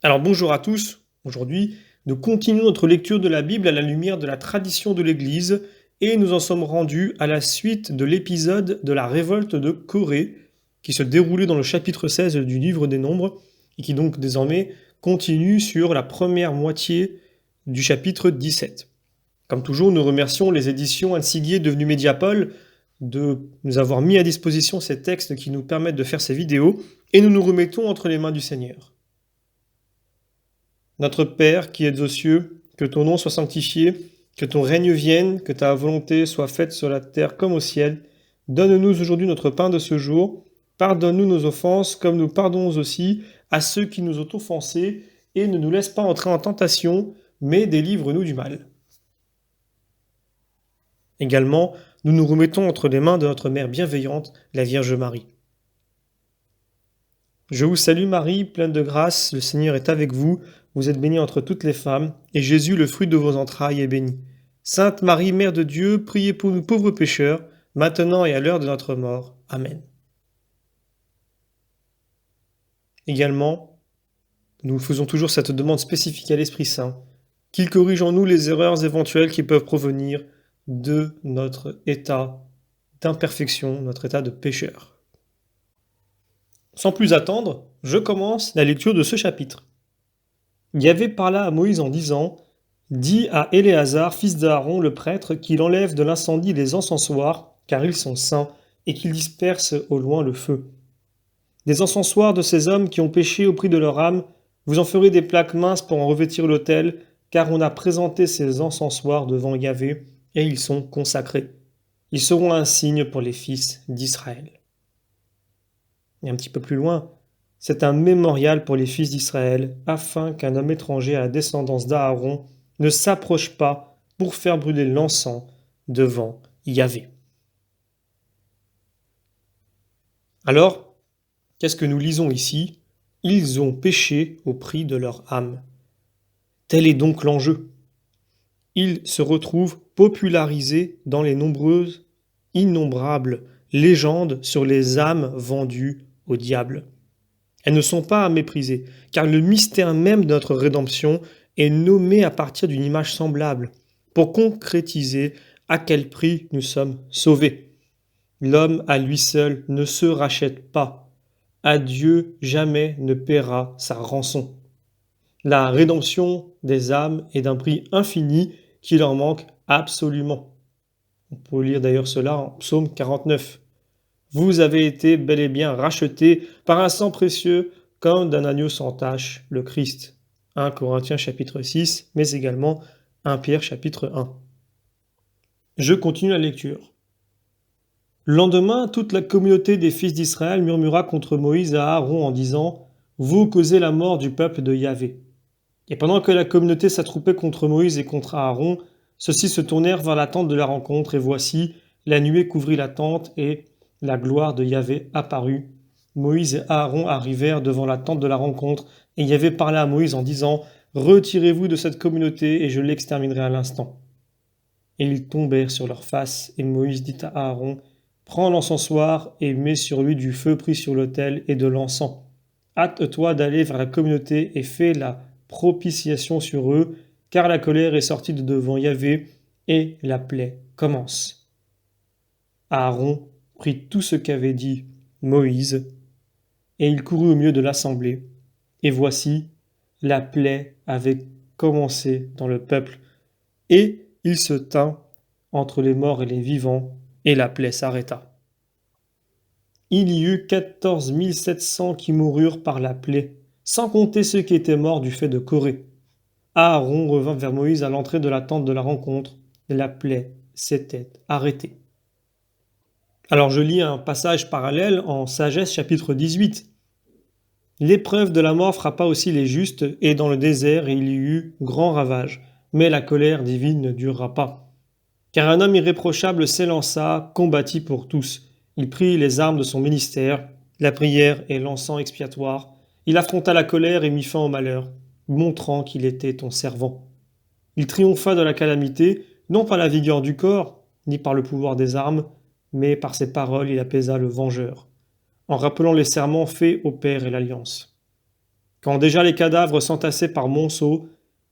Alors bonjour à tous, aujourd'hui nous continuons notre lecture de la Bible à la lumière de la tradition de l'Église et nous en sommes rendus à la suite de l'épisode de la révolte de Corée qui se déroulait dans le chapitre 16 du livre des Nombres et qui donc désormais continue sur la première moitié du chapitre 17. Comme toujours, nous remercions les éditions Ansiguier devenues Mediapol de nous avoir mis à disposition ces textes qui nous permettent de faire ces vidéos et nous nous remettons entre les mains du Seigneur. Notre Père qui es aux cieux, que ton nom soit sanctifié, que ton règne vienne, que ta volonté soit faite sur la terre comme au ciel. Donne-nous aujourd'hui notre pain de ce jour. Pardonne-nous nos offenses, comme nous pardonnons aussi à ceux qui nous ont offensés, et ne nous laisse pas entrer en tentation, mais délivre-nous du mal. Également, nous nous remettons entre les mains de notre Mère bienveillante, la Vierge Marie. Je vous salue Marie, pleine de grâce, le Seigneur est avec vous. Vous êtes bénie entre toutes les femmes, et Jésus, le fruit de vos entrailles, est béni. Sainte Marie, Mère de Dieu, priez pour nous pauvres pécheurs, maintenant et à l'heure de notre mort. Amen. Également, nous faisons toujours cette demande spécifique à l'Esprit Saint, qu'il corrige en nous les erreurs éventuelles qui peuvent provenir de notre état d'imperfection, notre état de pécheur. Sans plus attendre, je commence la lecture de ce chapitre. Yahvé parla à Moïse en disant « Dis à Éléazar, fils d'Aaron, le prêtre, qu'il enlève de l'incendie les encensoirs, car ils sont saints, et qu'il disperse au loin le feu. Des encensoirs de ces hommes qui ont péché au prix de leur âme, vous en ferez des plaques minces pour en revêtir l'autel, car on a présenté ces encensoirs devant Yahvé, et ils sont consacrés. Ils seront un signe pour les fils d'Israël. » Et un petit peu plus loin, c'est un mémorial pour les fils d'Israël, afin qu'un homme étranger à la descendance d'Aaron ne s'approche pas pour faire brûler l'encens devant Yahvé. Alors, qu'est-ce que nous lisons ici? Ils ont péché au prix de leur âme. Tel est donc l'enjeu. Ils se retrouvent popularisés dans les nombreuses, innombrables légendes sur les âmes vendues au diable. Elles ne sont pas à mépriser, car le mystère même de notre rédemption est nommé à partir d'une image semblable, pour concrétiser à quel prix nous sommes sauvés. L'homme à lui seul ne se rachète pas. À Dieu jamais ne paiera sa rançon. La rédemption des âmes est d'un prix infini qui leur manque absolument. On peut lire d'ailleurs cela en Psaume 49. Vous avez été bel et bien rachetés par un sang précieux comme d'un agneau sans tache, le Christ. 1 Corinthiens chapitre 6, mais également 1 Pierre chapitre 1. Je continue la lecture. Le lendemain, toute la communauté des fils d'Israël murmura contre Moïse et Aaron en disant « Vous causez la mort du peuple de Yahvé. » Et pendant que la communauté s'attroupait contre Moïse et contre Aaron, ceux-ci se tournèrent vers la tente de la rencontre, et voici, la nuée couvrit la tente, et la gloire de Yahvé apparut. Moïse et Aaron arrivèrent devant la tente de la rencontre, et Yahvé parla à Moïse en disant « Retirez-vous de cette communauté, et je l'exterminerai à l'instant. » Et ils tombèrent sur leur face, et Moïse dit à Aaron « Prends l'encensoir, et mets sur lui du feu pris sur l'autel, et de l'encens. Hâte-toi d'aller vers la communauté, et fais la propitiation sur eux, car la colère est sortie de devant Yahvé, et la plaie commence. » Aaron prit tout ce qu'avait dit Moïse, et il courut au milieu de l'assemblée. Et voici, la plaie avait commencé dans le peuple, et il se tint entre les morts et les vivants, et la plaie s'arrêta. Il y eut 14 700 qui moururent par la plaie, sans compter ceux qui étaient morts du fait de Corée. Aaron revint vers Moïse à l'entrée de la tente de la rencontre, et la plaie s'était arrêtée. Alors je lis un passage parallèle en Sagesse chapitre 18. L'épreuve de la mort frappa aussi les justes, et dans le désert il y eut grand ravage, mais la colère divine ne durera pas. Car un homme irréprochable s'élança, combattit pour tous. Il prit les armes de son ministère, la prière et l'encens expiatoire. Il affronta la colère et mit fin au malheur, montrant qu'il était ton servant. Il triompha de la calamité, non par la vigueur du corps, ni par le pouvoir des armes, mais par ses paroles il apaisa le vengeur, en rappelant les serments faits au Père et l'Alliance. Quand déjà les cadavres s'entassaient par monceaux,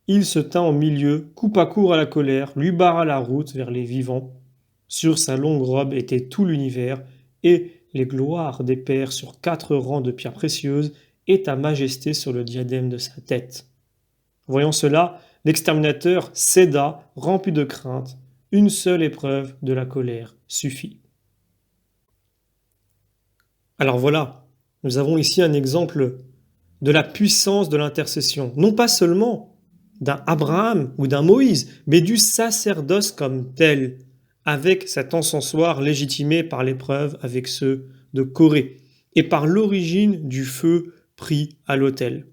il se tint au milieu, coupa court à la colère, lui barra la route vers les vivants. Sur sa longue robe était tout l'univers, et les gloires des pères sur 4 rangs de pierres précieuses, et ta majesté sur le diadème de sa tête. Voyant cela, l'exterminateur céda, rempli de crainte. Une seule épreuve de la colère suffit. Alors voilà, nous avons ici un exemple de la puissance de l'intercession, non pas seulement d'un Abraham ou d'un Moïse, mais du sacerdoce comme tel, avec cet encensoir légitimé par l'épreuve avec ceux de Corée, et par l'origine du feu pris à l'autel.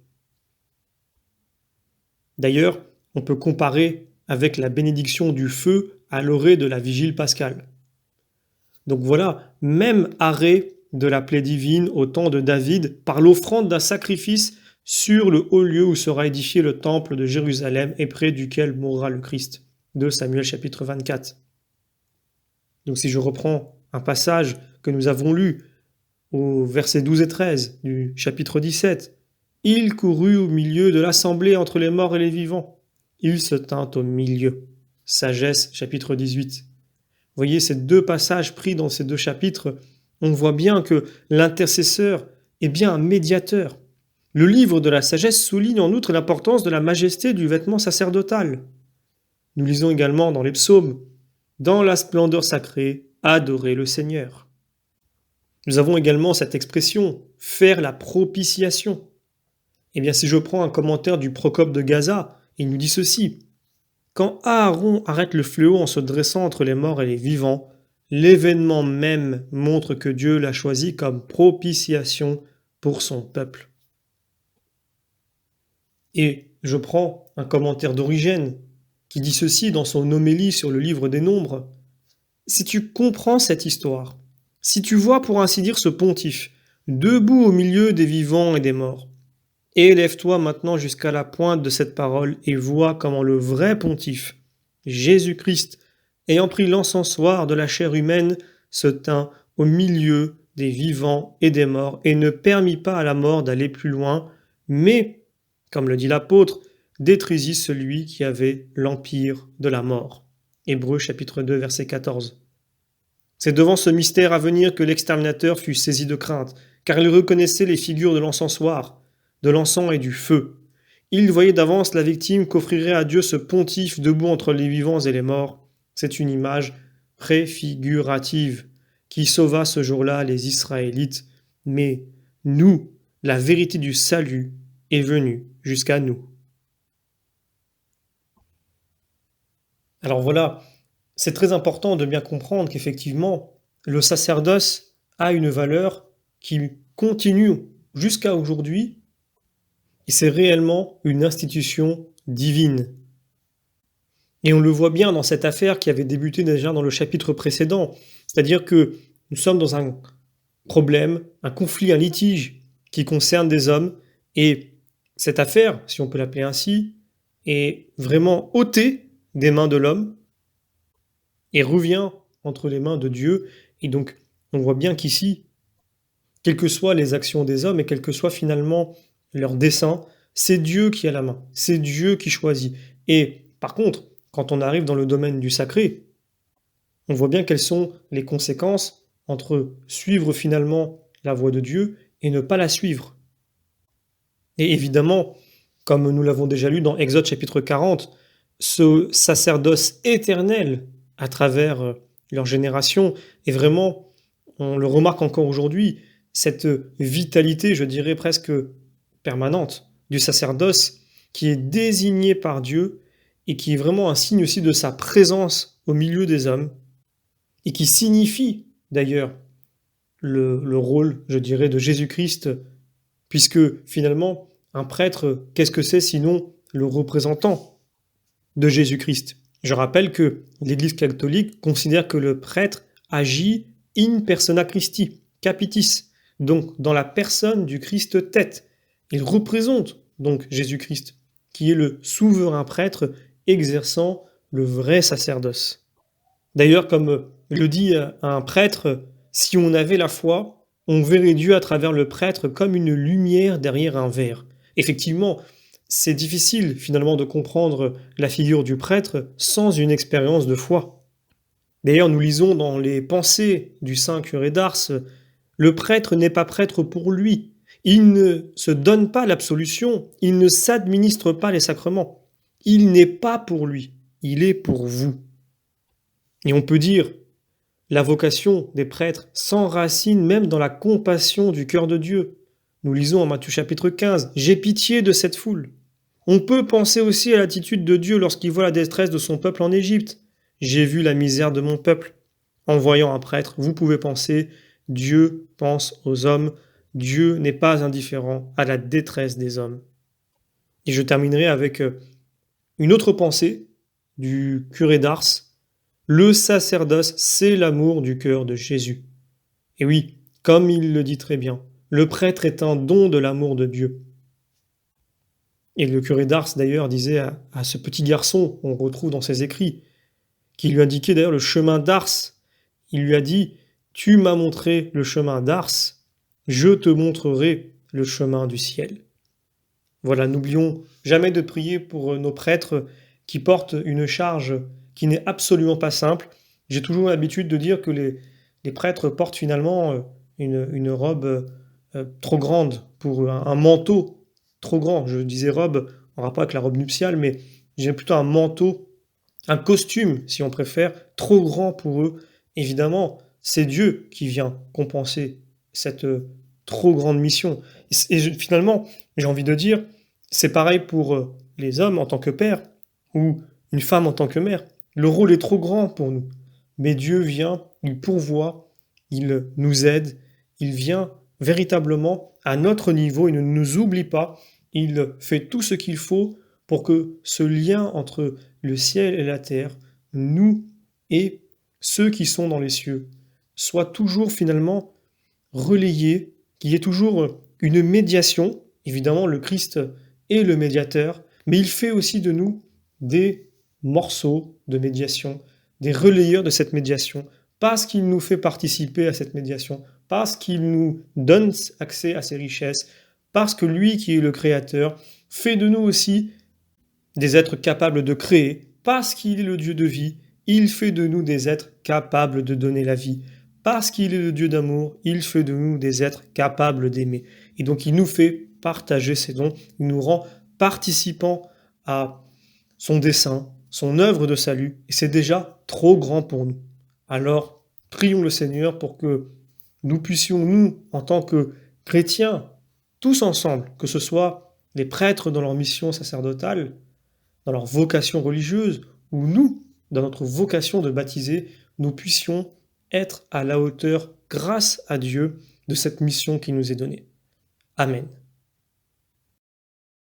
D'ailleurs, on peut comparer avec la bénédiction du feu à l'orée de la vigile pascale. Donc voilà, même arrêt de la plaie divine au temps de David par l'offrande d'un sacrifice sur le haut lieu où sera édifié le temple de Jérusalem et près duquel mourra le Christ. 2 Samuel chapitre 24. Donc si je reprends un passage que nous avons lu au verset 12 et 13 du chapitre 17, « Il courut au milieu de l'assemblée entre les morts et les vivants. Il se tint au milieu. » Sagesse chapitre 18. Vous voyez ces deux passages pris dans ces deux chapitres, on voit bien que l'intercesseur est bien un médiateur. Le livre de la sagesse souligne en outre l'importance de la majesté du vêtement sacerdotal. Nous lisons également dans les psaumes, « Dans la splendeur sacrée, adorer le Seigneur ». Nous avons également cette expression, « faire la propitiation ». Eh bien, si je prends un commentaire du Procope de Gaza, il nous dit ceci. Quand Aaron arrête le fléau en se dressant entre les morts et les vivants, l'événement même montre que Dieu l'a choisi comme propitiation pour son peuple. Et je prends un commentaire d'Origène qui dit ceci dans son homélie sur le livre des Nombres. Si tu comprends cette histoire, si tu vois pour ainsi dire ce pontife, debout au milieu des vivants et des morts, élève-toi maintenant jusqu'à la pointe de cette parole et vois comment le vrai pontife, Jésus-Christ, ayant pris l'encensoir de la chair humaine, se tint au milieu des vivants et des morts et ne permit pas à la mort d'aller plus loin, mais, comme le dit l'apôtre, détruisit celui qui avait l'empire de la mort. Hébreux chapitre 2 verset 14. C'est devant ce mystère à venir que l'exterminateur fut saisi de crainte, car il reconnaissait les figures de l'encensoir, de l'encens et du feu. Il voyait d'avance la victime qu'offrirait à Dieu ce pontife debout entre les vivants et les morts. C'est une image préfigurative qui sauva ce jour-là les Israélites. Mais nous, la vérité du salut est venue jusqu'à nous. Alors voilà, c'est très important de bien comprendre qu'effectivement, le sacerdoce a une valeur qui continue jusqu'à aujourd'hui. Et c'est réellement une institution divine. Et on le voit bien dans cette affaire qui avait débuté déjà dans le chapitre précédent. C'est-à-dire que nous sommes dans un problème, un conflit, un litige qui concerne des hommes. Et cette affaire, si on peut l'appeler ainsi, est vraiment ôtée des mains de l'homme et revient entre les mains de Dieu. Et donc, on voit bien qu'ici, quelles que soient les actions des hommes et quel que soit finalement leur dessein, c'est Dieu qui a la main, c'est Dieu qui choisit. Et par contre, quand on arrive dans le domaine du sacré, on voit bien quelles sont les conséquences entre suivre finalement la voie de Dieu et ne pas la suivre. Et évidemment, comme nous l'avons déjà lu dans Exode chapitre 40, ce sacerdoce éternel à travers leur génération est vraiment, on le remarque encore aujourd'hui, cette vitalité, je dirais presque permanente du sacerdoce qui est désigné par Dieu et qui est vraiment un signe aussi de sa présence au milieu des hommes et qui signifie d'ailleurs le rôle, je dirais, de Jésus-Christ, puisque finalement, un prêtre, qu'est-ce que c'est sinon le représentant de Jésus-Christ? Je rappelle que l'Église catholique considère que le prêtre agit in persona Christi, capitis, donc dans la personne du Christ tête. Il représente donc Jésus-Christ, qui est le souverain prêtre exerçant le vrai sacerdoce. D'ailleurs, comme le dit un prêtre, si on avait la foi, on verrait Dieu à travers le prêtre comme une lumière derrière un verre. Effectivement, c'est difficile finalement de comprendre la figure du prêtre sans une expérience de foi. D'ailleurs, nous lisons dans les pensées du saint curé d'Ars, le prêtre n'est pas prêtre pour lui. Il ne se donne pas l'absolution, il ne s'administre pas les sacrements. Il n'est pas pour lui, il est pour vous. Et on peut dire, la vocation des prêtres s'enracine même dans la compassion du cœur de Dieu. Nous lisons en Matthieu chapitre 15, « J'ai pitié de cette foule ». On peut penser aussi à l'attitude de Dieu lorsqu'il voit la détresse de son peuple en Égypte. « J'ai vu la misère de mon peuple ». En voyant un prêtre, vous pouvez penser, Dieu pense aux hommes, Dieu n'est pas indifférent à la détresse des hommes. Et je terminerai avec une autre pensée du curé d'Ars. Le sacerdoce, c'est l'amour du cœur de Jésus. Et oui, comme il le dit très bien, le prêtre est un don de l'amour de Dieu. Et le curé d'Ars, d'ailleurs, disait à ce petit garçon, on retrouve dans ses écrits, qui lui indiquait d'ailleurs le chemin d'Ars. Il lui a dit, « Tu m'as montré le chemin d'Ars, je te montrerai le chemin du ciel. » Voilà, n'oublions jamais de prier pour nos prêtres qui portent une charge qui n'est absolument pas simple. J'ai toujours l'habitude de dire que les prêtres portent finalement une robe trop grande, pour un manteau trop grand. Je disais robe en rapport avec la robe nuptiale, mais j'ai plutôt un manteau, un costume, si on préfère, trop grand pour eux. Évidemment, c'est Dieu qui vient compenser cette trop grande mission. Et finalement, j'ai envie de dire, c'est pareil pour les hommes en tant que père, ou une femme en tant que mère. Le rôle est trop grand pour nous. Mais Dieu vient, il pourvoit, il nous aide, il vient véritablement à notre niveau, il ne nous oublie pas, il fait tout ce qu'il faut pour que ce lien entre le ciel et la terre, nous et ceux qui sont dans les cieux, soit toujours finalement relayé, qu'il y ait toujours une médiation. Évidemment, le Christ est le médiateur, mais il fait aussi de nous des morceaux de médiation, des relayeurs de cette médiation, parce qu'il nous fait participer à cette médiation, parce qu'il nous donne accès à ses richesses, parce que lui qui est le Créateur fait de nous aussi des êtres capables de créer, parce qu'il est le Dieu de vie, il fait de nous des êtres capables de donner la vie. Parce qu'il est le Dieu d'amour, il fait de nous des êtres capables d'aimer. Et donc il nous fait partager ses dons, il nous rend participants à son dessein, son œuvre de salut, et c'est déjà trop grand pour nous. Alors, prions le Seigneur pour que nous puissions, nous, en tant que chrétiens, tous ensemble, que ce soit les prêtres dans leur mission sacerdotale, dans leur vocation religieuse, ou nous, dans notre vocation de baptiser, nous puissions être à la hauteur, grâce à Dieu, de cette mission qui nous est donnée. Amen.